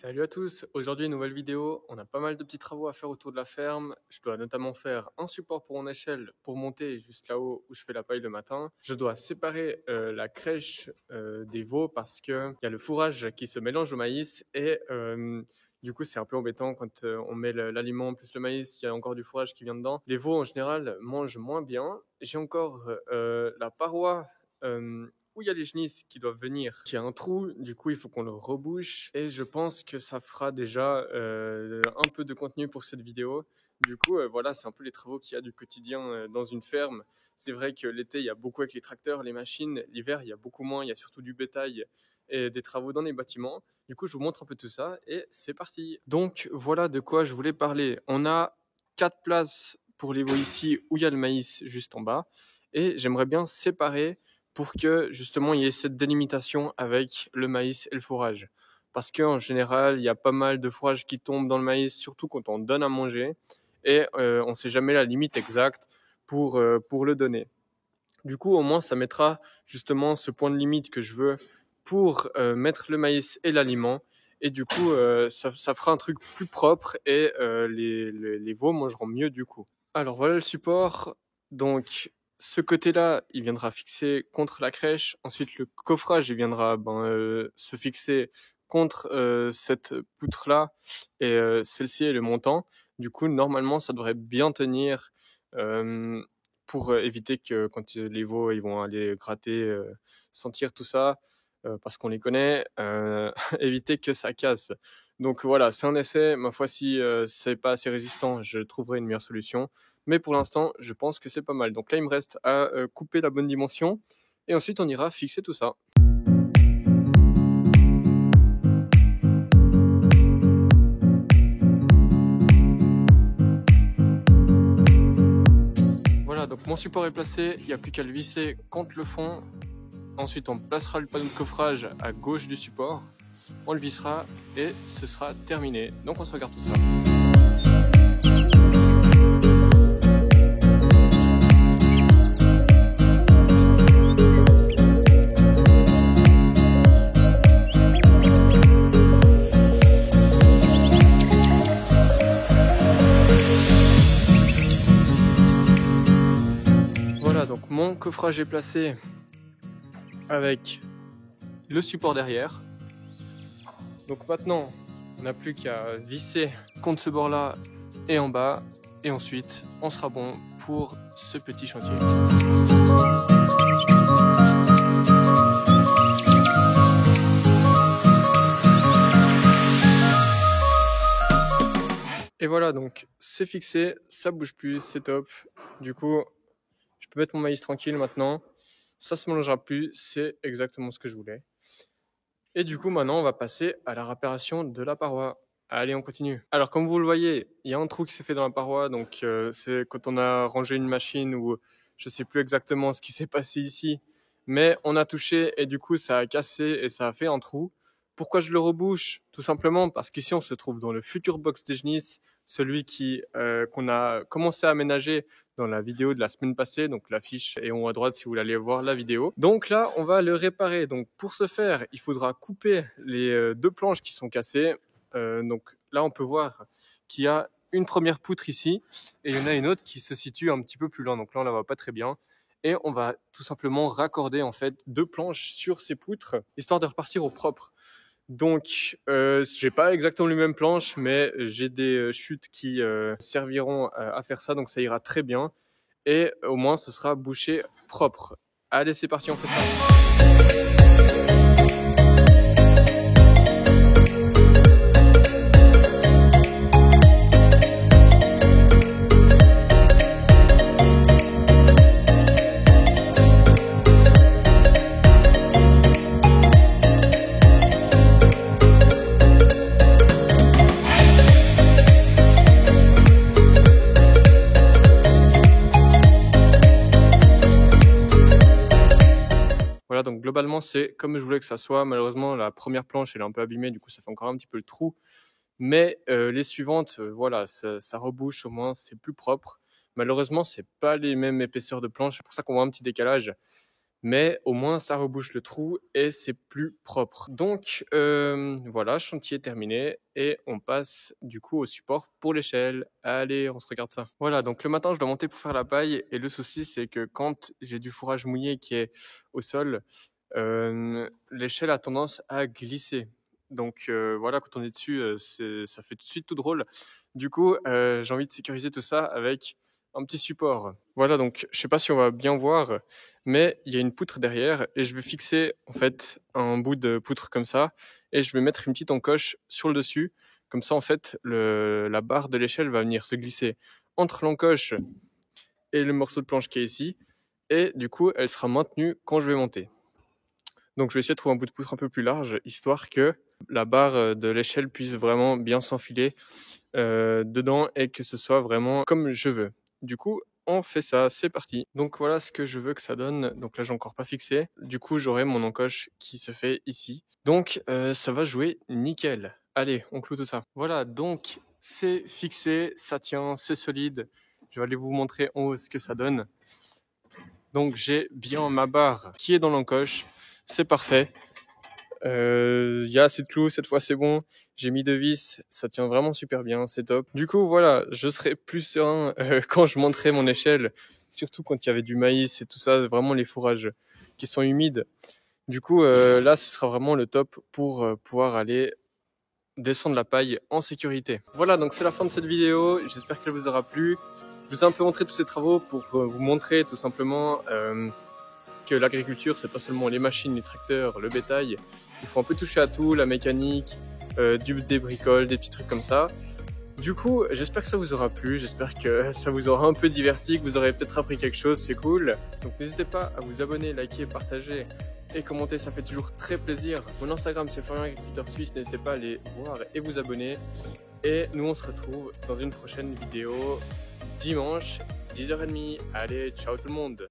Salut à tous, aujourd'hui une nouvelle vidéo, on a pas mal de petits travaux à faire autour de la ferme. Je dois notamment faire un support pour mon échelle pour monter juste là-haut où je fais la paille le matin. Je dois séparer la crèche des veaux parce qu'il y a le fourrage qui se mélange au maïs et du coup c'est un peu embêtant quand on met l'aliment plus le maïs, il y a encore du fourrage qui vient dedans. Les veaux en général mangent moins bien. J'ai encore la paroi où il y a les genisses qui doivent venir, qui a un trou, du coup il faut qu'on le rebouche et je pense que ça fera déjà un peu de contenu pour cette vidéo. Du coup voilà, c'est un peu les travaux qu'il y a du quotidien dans une ferme. C'est vrai que l'été il y a beaucoup avec les tracteurs, les machines, l'hiver il y a beaucoup moins, il y a surtout du bétail et des travaux dans les bâtiments. Du coup je vous montre un peu tout ça et c'est parti. Donc voilà de quoi je voulais parler. On a 4 places pour les veaux ici où il y a le maïs juste en bas et j'aimerais bien séparer pour que justement il y ait cette délimitation avec le maïs et le fourrage. Parce qu'en général, il y a pas mal de fourrage qui tombe dans le maïs, surtout quand on donne à manger, et on ne sait jamais la limite exacte pour le donner. Du coup, au moins, ça mettra justement ce point de limite que je veux pour mettre le maïs et l'aliment. Et du coup, ça fera un truc plus propre et les veaux mangeront mieux du coup. Alors voilà le support. Donc ce côté-là, il viendra fixer contre la crèche. Ensuite, le coffrage, il viendra se fixer contre cette poutre-là. Et celle-ci est le montant. Du coup, normalement, ça devrait bien tenir pour éviter que quand les veaux ils vont aller gratter, sentir tout ça, parce qu'on les connaît, éviter que ça casse. Donc voilà, c'est un essai. Ma foi, si c'est pas assez résistant, je trouverai une meilleure solution. Mais pour l'instant, je pense que c'est pas mal. Donc là, il me reste à couper la bonne dimension. Et ensuite, on ira fixer tout ça. Voilà, donc mon support est placé. Il n'y a plus qu'à le visser contre le fond. Ensuite, on placera le panneau de coffrage à gauche du support. On le vissera et ce sera terminé. Donc on se regarde tout ça. Voilà, donc mon coffrage est placé avec le support derrière. Donc maintenant, on n'a plus qu'à visser contre ce bord-là et en bas. Et ensuite, on sera bon pour ce petit chantier. Et voilà, donc c'est fixé, ça bouge plus, c'est top. Du coup, je peux mettre mon maïs tranquille maintenant. Ça se mélangera plus, c'est exactement ce que je voulais. Et du coup, maintenant, on va passer à la réparation de la paroi. Allez, on continue. Alors, comme vous le voyez, il y a un trou qui s'est fait dans la paroi. Donc, c'est quand on a rangé une machine ou je sais plus exactement ce qui s'est passé ici. Mais on a touché et du coup, ça a cassé et ça a fait un trou. Pourquoi je le rebouche? Tout simplement parce qu'ici, on se trouve dans le futur box des Genisses, celui qu'on a commencé à aménager dans la vidéo de la semaine passée. Donc l'affiche est en haut à droite si vous voulez aller voir la vidéo. Donc là, on va le réparer. Donc pour ce faire, il faudra couper les deux planches qui sont cassées. Donc là, on peut voir qu'il y a une première poutre ici et il y en a une autre qui se situe un petit peu plus loin. Donc là, on la voit pas très bien. Et on va tout simplement raccorder en fait deux planches sur ces poutres, histoire de repartir au propre. Donc, j'ai pas exactement les mêmes planches, mais j'ai des chutes qui serviront à faire ça, donc ça ira très bien. Et au moins, ce sera bouché propre. Allez, c'est parti, on fait ça. Voilà, donc globalement, c'est comme je voulais que ça soit. Malheureusement, la première planche, elle est un peu abîmée, du coup, ça fait encore un petit peu le trou. Mais les suivantes, voilà, ça rebouche au moins, c'est plus propre. Malheureusement, c'est pas les mêmes épaisseurs de planche, c'est pour ça qu'on voit un petit décalage. mais au moins ça rebouche le trou et c'est plus propre. Donc voilà, chantier terminé et on passe du coup au support pour l'échelle. Allez, on se regarde ça. Voilà, donc le matin je dois monter pour faire la paille et le souci c'est que quand j'ai du fourrage mouillé qui est au sol, l'échelle a tendance à glisser. Donc voilà, quand on est dessus, ça fait tout de suite tout drôle. Du coup, j'ai envie de sécuriser tout ça avec un petit support. Voilà, donc je sais pas si on va bien voir, mais il y a une poutre derrière et je vais fixer en fait un bout de poutre comme ça et je vais mettre une petite encoche sur le dessus. Comme ça, en fait, la barre de l'échelle va venir se glisser entre l'encoche et le morceau de planche qui est ici et du coup, elle sera maintenue quand je vais monter. Donc je vais essayer de trouver un bout de poutre un peu plus large, histoire que la barre de l'échelle puisse vraiment bien s'enfiler dedans et que ce soit vraiment comme je veux. Du coup, on fait ça, c'est parti. Donc voilà ce que je veux que ça donne. Donc là, j'ai encore pas fixé. Du coup, j'aurai mon encoche qui se fait ici. Donc ça va jouer nickel. Allez, on cloue tout ça. Voilà, donc c'est fixé, ça tient, c'est solide. Je vais aller vous montrer en haut ce que ça donne. Donc j'ai bien ma barre qui est dans l'encoche. C'est parfait. Y a assez de clous, cette fois c'est bon. J'ai mis 2 vis, ça tient vraiment super bien, c'est top. Du coup voilà, je serai plus serein quand je monterai mon échelle, surtout quand il y avait du maïs et tout ça, vraiment les fourrages qui sont humides. Du coup là ce sera vraiment le top pour pouvoir aller descendre la paille en sécurité. Voilà, donc c'est la fin de cette vidéo, j'espère qu'elle vous aura plu. Je vous ai un peu montré tous ces travaux pour vous montrer tout simplement que l'agriculture, c'est pas seulement les machines, les tracteurs, le bétail. Il faut un peu toucher à tout, la mécanique, des bricoles, des petits trucs comme ça. Du coup, j'espère que ça vous aura plu, j'espère que ça vous aura un peu diverti, que vous aurez peut-être appris quelque chose, c'est cool. Donc n'hésitez pas à vous abonner, liker, partager et commenter, ça fait toujours très plaisir. Mon Instagram c'est Florian Agriculteur Suisse, n'hésitez pas à aller voir et vous abonner. Et nous on se retrouve dans une prochaine vidéo dimanche, 10h30. Allez, ciao tout le monde!